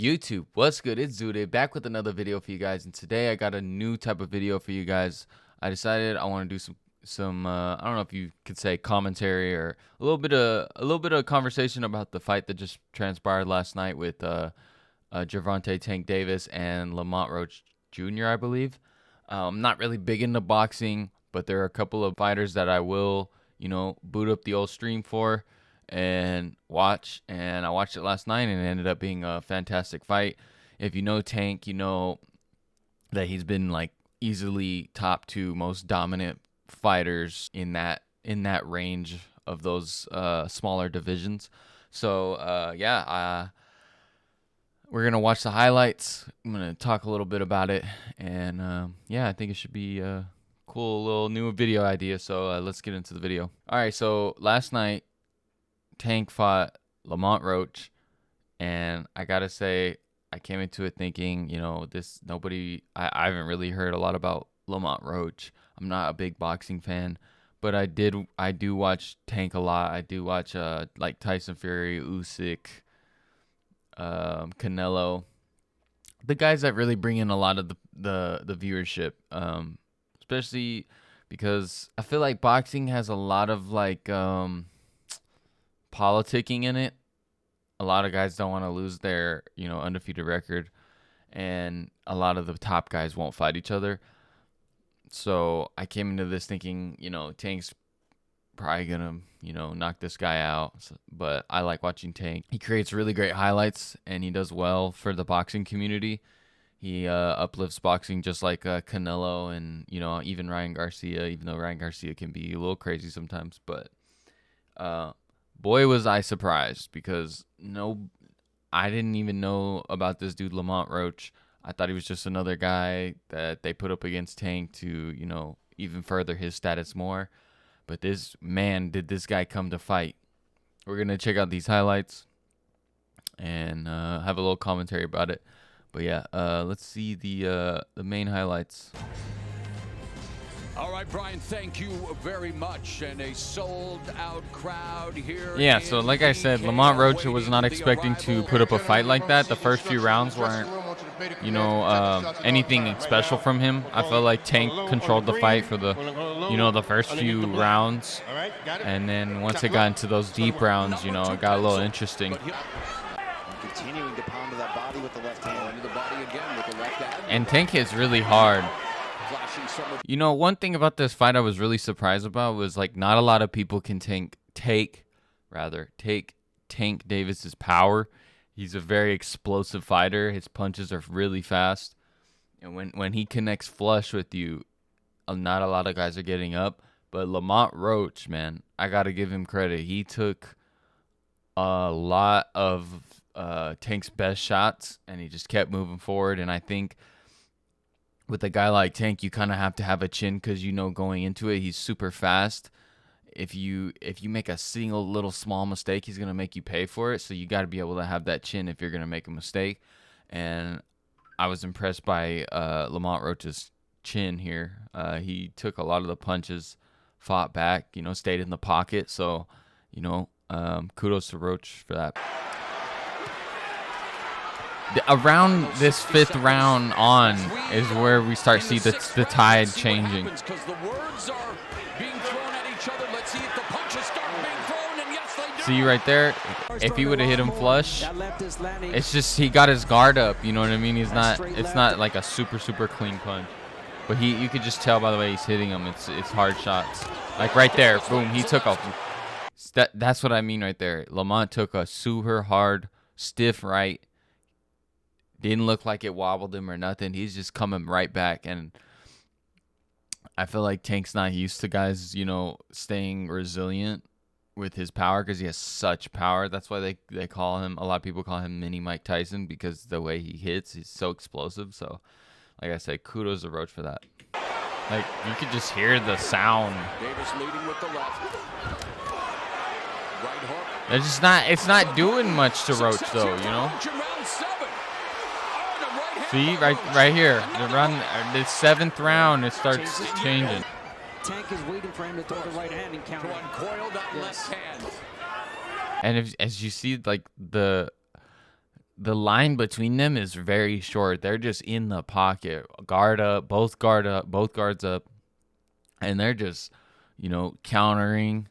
YouTube, what's good? It's Zude back with another video for you guys, and today I got a new type of video for you guys. I decided I want to do some I don't know if you could say commentary or a little bit of conversation about the fight that just transpired last night with Gervonta Tank Davis and Lamont Roach Jr. I believe. I'm not really big into boxing, but there are a couple of fighters that I will, boot up the old stream for and watch. And I watched it last night, and it ended up being a fantastic fight. If you know Tank, you know that he's been like easily top two most dominant fighters in that range of those smaller divisions. So we're gonna watch the highlights. I'm gonna talk a little bit about it, and I think it should be a cool little new video idea. So let's get into the video. All right, so last night Tank fought Lamont Roach, and I gotta say, I came into it thinking, I haven't really heard a lot about Lamont Roach. I'm not a big boxing fan, but I do watch Tank a lot. I do watch like Tyson Fury, Usyk, Canelo, the guys that really bring in a lot of the viewership, especially because I feel like boxing has a lot of like politicking in it. A lot of guys don't want to lose their undefeated record, and a lot of the top guys won't fight each other. So I came into this thinking, Tank's probably gonna knock this guy out, but I like watching Tank. He creates really great highlights, and he does well for the boxing community. He uplifts boxing just like Canelo and even Ryan Garcia, even though Ryan Garcia can be a little crazy sometimes. But boy, was I surprised, because I didn't even know about this dude Lamont Roach. I thought he was just another guy that they put up against Tank to even further his status more. But did this guy come to fight. We're going to check out these highlights and have a little commentary about it. But yeah, let's see the main highlights. All right, Brian, thank you very much. And a sold-out crowd here. Yeah, so like I said, Lamont Roach was not expecting to put up a fight like that. The first few rounds weren't, anything special from him. I felt like Tank controlled the fight for the first few rounds. And then once it got into those deep rounds, it got a little interesting. Continuing to pound that body with the left hand. Into the body again with the left hand. And Tank hits really hard. One thing about this fight I was really surprised about was like not a lot of people can take Tank Davis's power. He's a very explosive fighter. His punches are really fast, and when he connects flush with you, not a lot of guys are getting up. But Lamont Roach, man, I gotta give him credit. He took a lot of Tank's best shots, and he just kept moving forward. And I think with a guy like Tank, you kind of have to have a chin, because going into it, he's super fast. If you make a single little small mistake, he's gonna make you pay for it. So you got to be able to have that chin if you're gonna make a mistake. And I was impressed by Lamont Roach's chin here. He took a lot of the punches, fought back, stayed in the pocket. So kudos to Roach for that. Around this fifth round on is where we start see the tide changing. See right there, if he would have hit him flush, it's just he got his guard up. You know what I mean? It's not like a super clean punch, but you could just tell by the way he's hitting him. It's hard shots. Like right there, boom, he took a. That's what I mean right there. Lamont took a super hard, stiff right. Didn't look like it wobbled him or nothing. He's just coming right back. And I feel like Tank's not used to guys, staying resilient with his power, because he has such power. That's why they call him, a lot of people call him Mini Mike Tyson, because the way he hits, he's so explosive. So, like I said, kudos to Roach for that. Like, you could just hear the sound. Davis leading with the left. Right hook. It's not doing much to Roach though, See, right here, the seventh round, it starts changing. Tank is waiting for him to throw the right hand and counter. To uncoil that left hand. And as you see, like the the line between them is very short. They're just in the pocket, guard up, both guards up, and they're just, countering,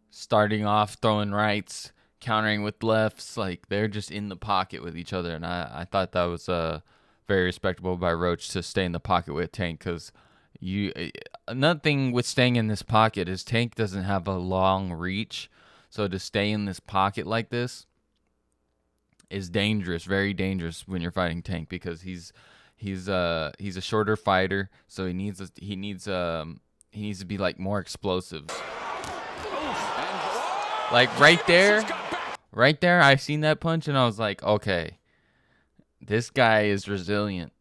starting off throwing rights, countering with lefts. Like, they're just in the pocket with each other, and I thought that was very respectable by Roach to stay in the pocket with Tank, because another thing with staying in this pocket is Tank doesn't have a long reach, so to stay in this pocket like this is dangerous, very dangerous when you're fighting Tank, because he's a shorter fighter, so he needs to be like more explosive. Like right there, I seen that punch and I was like, okay, this guy is resilient.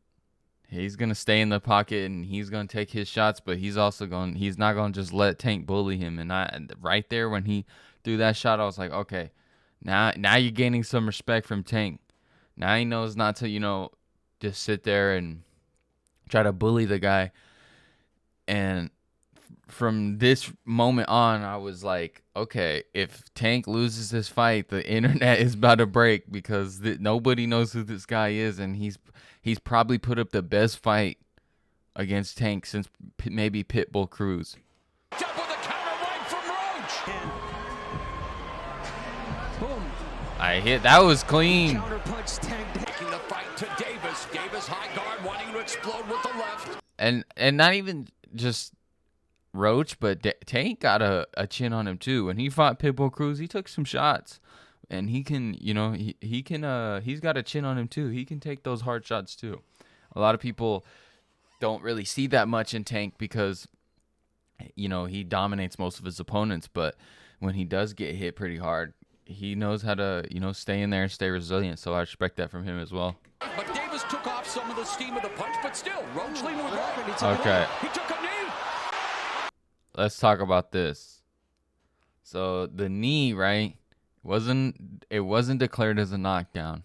He's gonna stay in the pocket and he's gonna take his shots, but he's not gonna just let Tank bully him. And right there when he threw that shot, I was like, okay, now you're gaining some respect from Tank. Now he knows not to, just sit there and try to bully the guy. And from this moment on, I was like, okay, if Tank loses this fight, the internet is about to break, because nobody knows who this guy is, and he's probably put up the best fight against Tank since maybe Pitbull Cruz. Double the counter right from Roach. Boom. That was clean. Counter punch, Tank. Taking the fight to Davis. Davis high guard, wanting to explode with the left. And not even just Roach, but Tank got a chin on him too. When he fought Pitbull Cruz, he took some shots, and he can, he's got a chin on him too. He can take those hard shots too. A lot of people don't really see that much in Tank because, he dominates most of his opponents, but when he does get hit pretty hard, he knows how to, stay in there and stay resilient. So I respect that from him as well. But Davis took off some of the steam of the punch, but still, Roach leaned with it. Okay. He took a knee. Let's talk about this. So the knee, right? It wasn't declared as a knockdown.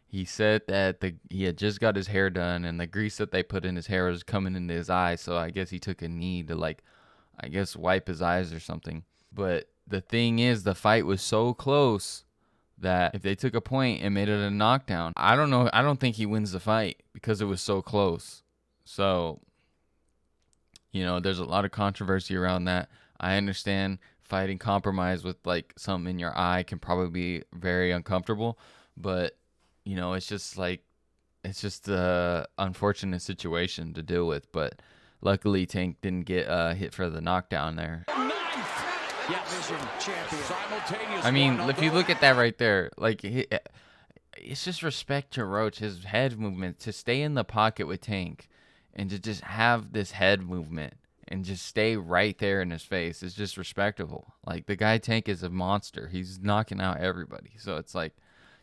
He said that he had just got his hair done, and the grease that they put in his hair was coming into his eyes. So I guess he took a knee to wipe his eyes or something. But the thing is, the fight was so close that if they took a point and made it a knockdown, I don't know. I don't think he wins the fight because it was so close. So, there's a lot of controversy around that. I understand fighting compromise with something in your eye can probably be very uncomfortable, but it's just a unfortunate situation to deal with. But luckily Tank didn't get hit for the knockdown there. I mean, if you look at that right there, it's just respect to Roach, his head movement, to stay in the pocket with Tank and to just have this head movement and just stay right there in his face is just respectable. Like, the guy Tank is a monster. He's knocking out everybody. So it's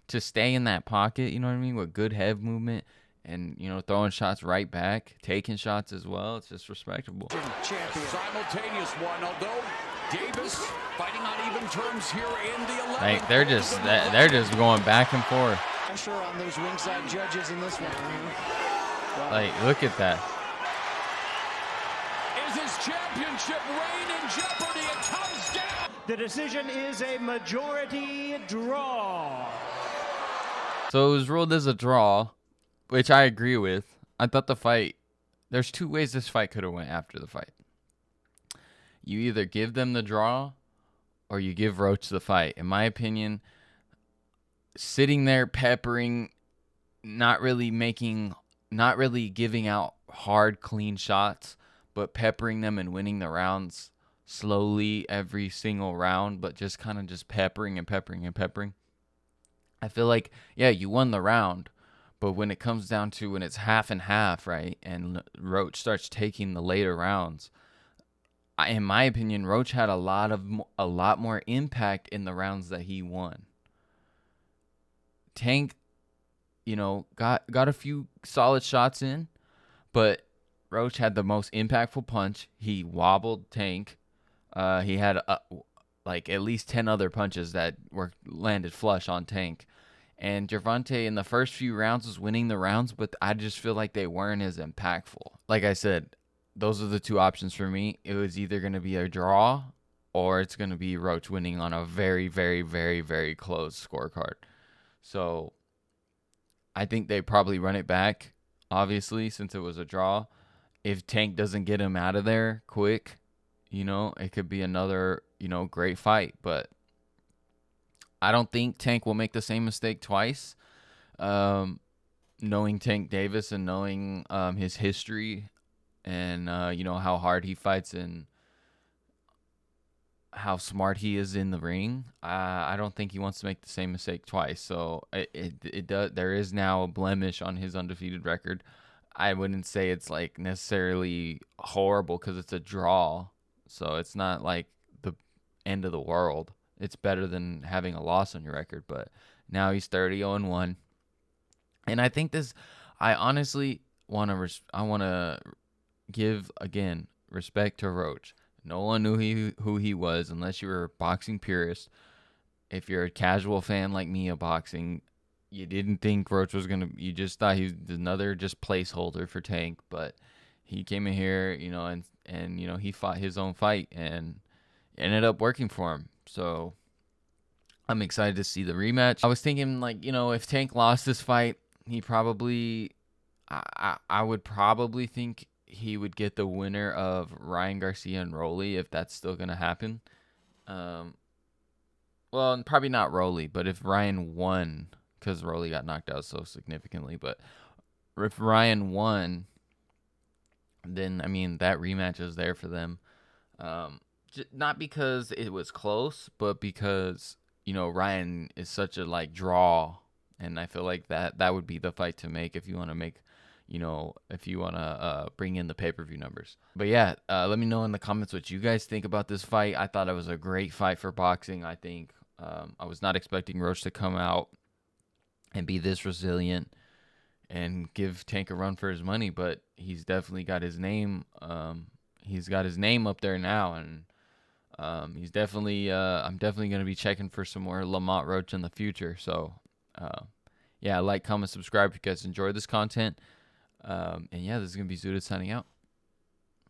to stay in that pocket, with good head movement and, throwing shots right back, taking shots as well, it's just respectable. Simultaneous one, although Davis fighting on even terms here in the 11th. They're just going back and forth. Pressure on those ringside judges in this one. Look at that. Is his championship reign in jeopardy? It comes down. The decision is a majority draw. So it was ruled as a draw, which I agree with. I thought the fight, there's two ways this fight could have went after the fight. You either give them the draw or you give Roach the fight. In my opinion, sitting there peppering, not really giving out hard, clean shots, but peppering them and winning the rounds slowly every single round, but just kind of just peppering and peppering and peppering. I feel like, yeah, you won the round, but when it comes down to when it's half and half, right, and Roach starts taking the later rounds, in my opinion, Roach had a lot more impact in the rounds that he won. Tank, got a few solid shots in, but Roach had the most impactful punch. He wobbled Tank. He had at least 10 other punches that were landed flush on Tank. And Gervonta in the first few rounds was winning the rounds, but I just feel like they weren't as impactful. Like I said, those are the two options for me. It was either going to be a draw or it's going to be Roach winning on a very, very, very, very close scorecard. So I think they probably run it back, obviously, since it was a draw. If Tank doesn't get him out of there quick, it could be another, great fight. But I don't think Tank will make the same mistake twice. Um, Knowing Tank Davis and knowing his history and, how hard he fights and how smart he is in the ring, I don't think he wants to make the same mistake twice. So it does. There is now a blemish on his undefeated record. I wouldn't say it's like necessarily horrible because it's a draw, so it's not like the end of the world. It's better than having a loss on your record. But now he's 30-1, and I think this. I honestly I want to give again respect to Roach. No one knew who he was unless you were a boxing purist. If you're a casual fan like me of boxing, you didn't think Roach was gonna. You just thought he was another just placeholder for Tank. But he came in here, and he fought his own fight and it ended up working for him. So I'm excited to see the rematch. I was thinking like if Tank lost this fight, he probably I would probably think he would get the winner of Ryan Garcia and Rolly if that's still gonna happen. Um, well, probably not Rolly, but if Ryan won, because Rolly got knocked out so significantly, but if Ryan won, then I mean that rematch is there for them. Not because it was close, but because Ryan is such a like draw, and I feel like that would be the fight to make if you want to make, if you want to bring in the pay-per-view numbers. But yeah, let me know in the comments what you guys think about this fight. I thought it was a great fight for boxing. I think I was not expecting Roach to come out and be this resilient and give Tank a run for his money, but he's definitely got his name. He's got his name up there now, and he's definitely. I'm definitely gonna be checking for some more Lamont Roach in the future. So, yeah, like, comment, subscribe if you guys enjoy this content. And yeah, this is gonna be Zuda signing out.